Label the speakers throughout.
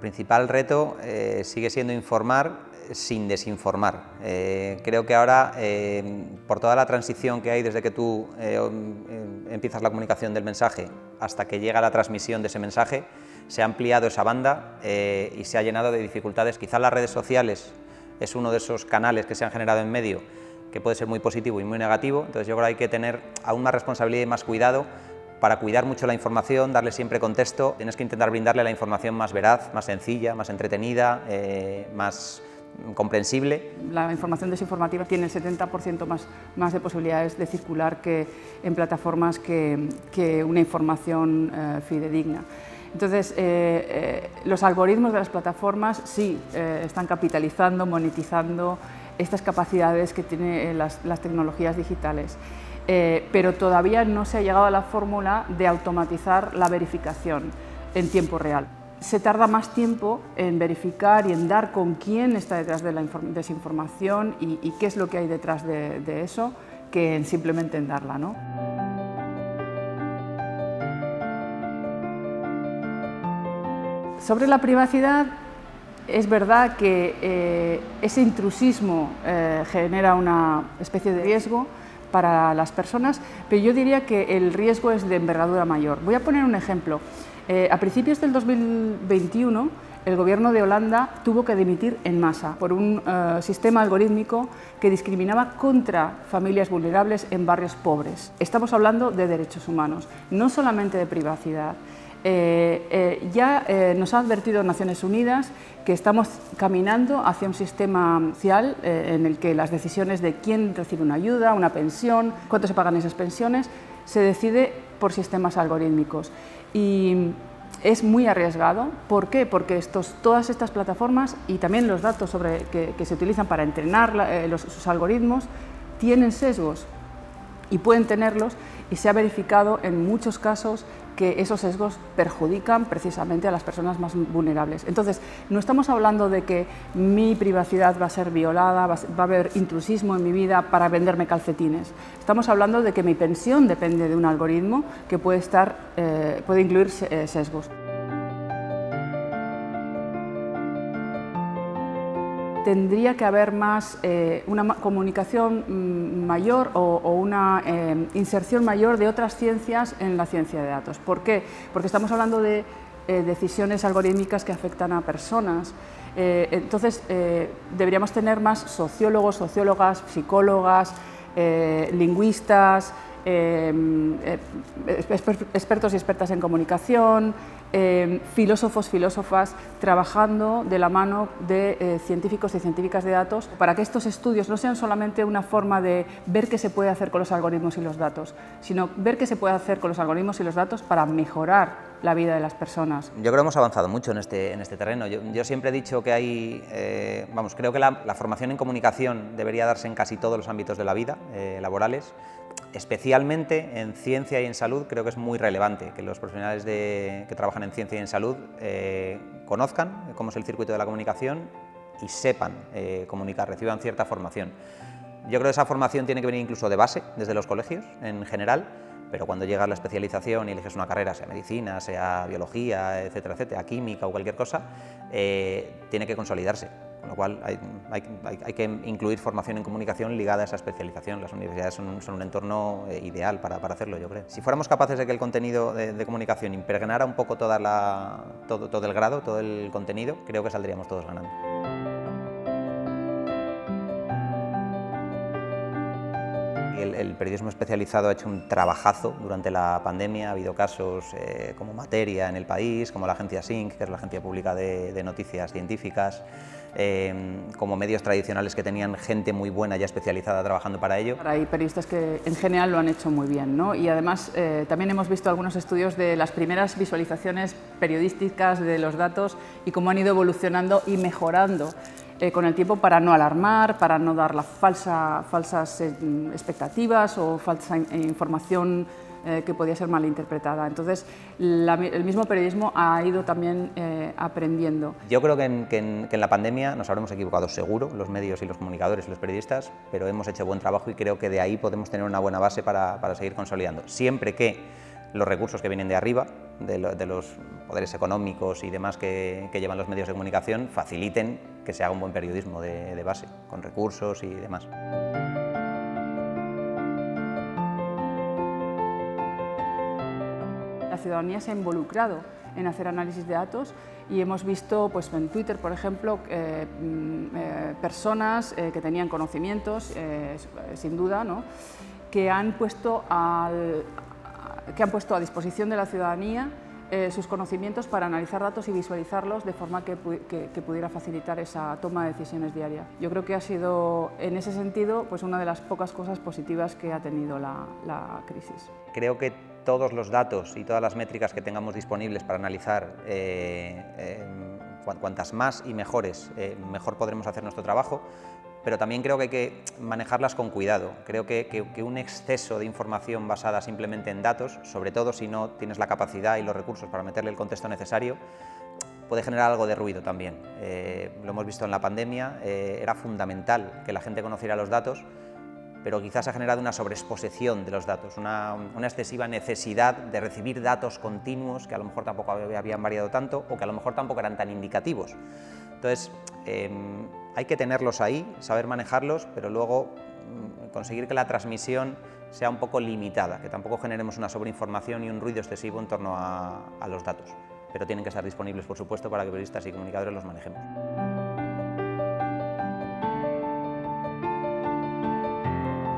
Speaker 1: principal reto sigue siendo informar sin desinformar. Creo que ahora, por toda la transición que hay desde que tú empiezas la comunicación del mensaje hasta que llega la transmisión de ese mensaje, se ha ampliado esa banda y se ha llenado de dificultades. Quizás las redes sociales es uno de esos canales que se han generado en medio que puede ser muy positivo y muy negativo, entonces yo creo que hay que tener aún más responsabilidad y más cuidado para cuidar mucho la información, darle siempre contexto. Tienes que intentar brindarle la información más veraz, más sencilla, más entretenida, más comprensible.
Speaker 2: La información desinformativa tiene el 70% más de posibilidades de circular que en plataformas que una información fidedigna. Entonces, los algoritmos de las plataformas sí están capitalizando, monetizando estas capacidades que tienen las tecnologías digitales, pero todavía no se ha llegado a la fórmula de automatizar la verificación en tiempo real. Se tarda más tiempo en verificar y en dar con quién está detrás de la desinformación y qué es lo que hay detrás de eso, que en simplemente en darla, ¿no? Sobre la privacidad, es verdad que ese intrusismo genera una especie de riesgo para las personas, pero yo diría que el riesgo es de envergadura mayor. Voy a poner un ejemplo. A principios del 2021, el gobierno de Holanda tuvo que dimitir en masa por un sistema algorítmico que discriminaba contra familias vulnerables en barrios pobres. Estamos hablando de derechos humanos, no solamente de privacidad. Nos ha advertido Naciones Unidas que estamos caminando hacia un sistema social en el que las decisiones de quién recibe una ayuda, una pensión, cuánto se pagan esas pensiones, se decide por sistemas algorítmicos. Y es muy arriesgado. ¿Por qué? Porque todas estas plataformas y también los datos que se utilizan para entrenar sus algoritmos tienen sesgos y pueden tenerlos, y se ha verificado en muchos casos que esos sesgos perjudican precisamente a las personas más vulnerables. Entonces, no estamos hablando de que mi privacidad va a ser violada, va a haber intrusismo en mi vida para venderme calcetines. Estamos hablando de que mi pensión depende de un algoritmo que puede incluir sesgos. Tendría que haber más una comunicación mayor o una inserción mayor de otras ciencias en la ciencia de datos. ¿Por qué? Porque estamos hablando de decisiones algorítmicas que afectan a personas. Entonces, deberíamos tener más sociólogos, sociólogas, psicólogas, lingüistas, expertos y expertas en comunicación, filósofos, filósofas, trabajando de la mano de científicos y científicas de datos para que estos estudios no sean solamente una forma de ver qué se puede hacer con los algoritmos y los datos, sino ver qué se puede hacer con los algoritmos y los datos para mejorar la vida de las personas.
Speaker 1: Yo creo que hemos avanzado mucho en este terreno. Yo siempre he dicho que hay, creo que la formación en comunicación debería darse en casi todos los ámbitos de la vida, laborales. Especialmente en ciencia y en salud creo que es muy relevante que los profesionales que trabajan en ciencia y en salud conozcan cómo es el circuito de la comunicación y sepan comunicar, reciban cierta formación. Yo creo que esa formación tiene que venir incluso de base, desde los colegios en general, pero cuando llega a la especialización y eliges una carrera, sea medicina, sea biología, etcétera, etcétera, química o cualquier cosa, tiene que consolidarse. Con lo cual hay que incluir formación en comunicación ligada a esa especialización. Las universidades son un entorno ideal para hacerlo, yo creo. Si fuéramos capaces de que el contenido de comunicación impregnara un poco todo el grado, todo el contenido, creo que saldríamos todos ganando. El periodismo especializado ha hecho un trabajazo durante la pandemia. Ha habido casos como Materia en El País, como la agencia SYNC, que es la agencia pública de noticias científicas, como medios tradicionales que tenían gente muy buena ya especializada trabajando para ello.
Speaker 2: Hay periodistas que en general lo han hecho muy bien, ¿no? Y además también hemos visto algunos estudios de las primeras visualizaciones periodísticas de los datos y cómo han ido evolucionando y mejorando con el tiempo para no alarmar, para no dar falsas expectativas o falsa información que podía ser malinterpretada. Entonces, el mismo periodismo ha ido también aprendiendo.
Speaker 1: Yo creo que en la pandemia nos habremos equivocado seguro, los medios y los comunicadores y los periodistas, pero hemos hecho buen trabajo y creo que de ahí podemos tener una buena base para seguir consolidando, siempre que los recursos que vienen de arriba de los poderes económicos y demás que llevan los medios de comunicación faciliten que se haga un buen periodismo de base, con recursos y demás.
Speaker 2: La ciudadanía se ha involucrado en hacer análisis de datos y hemos visto pues, en Twitter, por ejemplo, personas que tenían conocimientos, sin duda, ¿no?, que han puesto a disposición de la ciudadanía sus conocimientos para analizar datos y visualizarlos de forma que pudiera facilitar esa toma de decisiones diaria. Yo creo que ha sido, en ese sentido, pues una de las pocas cosas positivas que ha tenido la crisis.
Speaker 1: Creo que todos los datos y todas las métricas que tengamos disponibles para analizar, cuantas más y mejores, mejor podremos hacer nuestro trabajo, pero también creo que hay que manejarlas con cuidado. Creo que un exceso de información basada simplemente en datos, sobre todo si no tienes la capacidad y los recursos para meterle el contexto necesario, puede generar algo de ruido también. Lo hemos visto en la pandemia, era fundamental que la gente conociera los datos, pero quizás ha generado una sobreexposición de los datos, una excesiva necesidad de recibir datos continuos que a lo mejor tampoco habían variado tanto o que a lo mejor tampoco eran tan indicativos. Entonces, hay que tenerlos ahí, saber manejarlos, pero luego conseguir que la transmisión sea un poco limitada, que tampoco generemos una sobreinformación y un ruido excesivo en torno a los datos. Pero tienen que estar disponibles, por supuesto, para que periodistas y comunicadores los manejemos.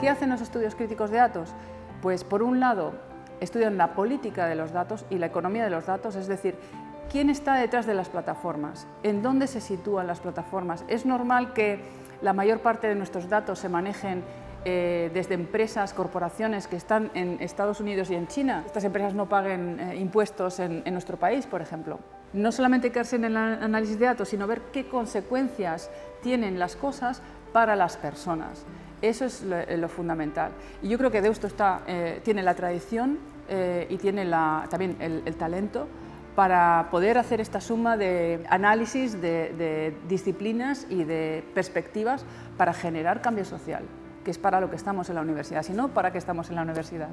Speaker 2: ¿Qué hacen los estudios críticos de datos? Pues, por un lado, estudian la política de los datos y la economía de los datos, es decir, ¿quién está detrás de las plataformas? ¿En dónde se sitúan las plataformas? ¿Es normal que la mayor parte de nuestros datos se manejen desde empresas, corporaciones que están en Estados Unidos y en China? Estas empresas no paguen impuestos en nuestro país, por ejemplo. No solamente quedarse en el análisis de datos, sino ver qué consecuencias tienen las cosas para las personas. Eso es lo fundamental. Y yo creo que Deusto tiene la tradición y tiene también el talento para poder hacer esta suma de análisis de disciplinas y de perspectivas para generar cambio social, que es para lo que estamos en la universidad, si no, ¿para qué estamos en la universidad?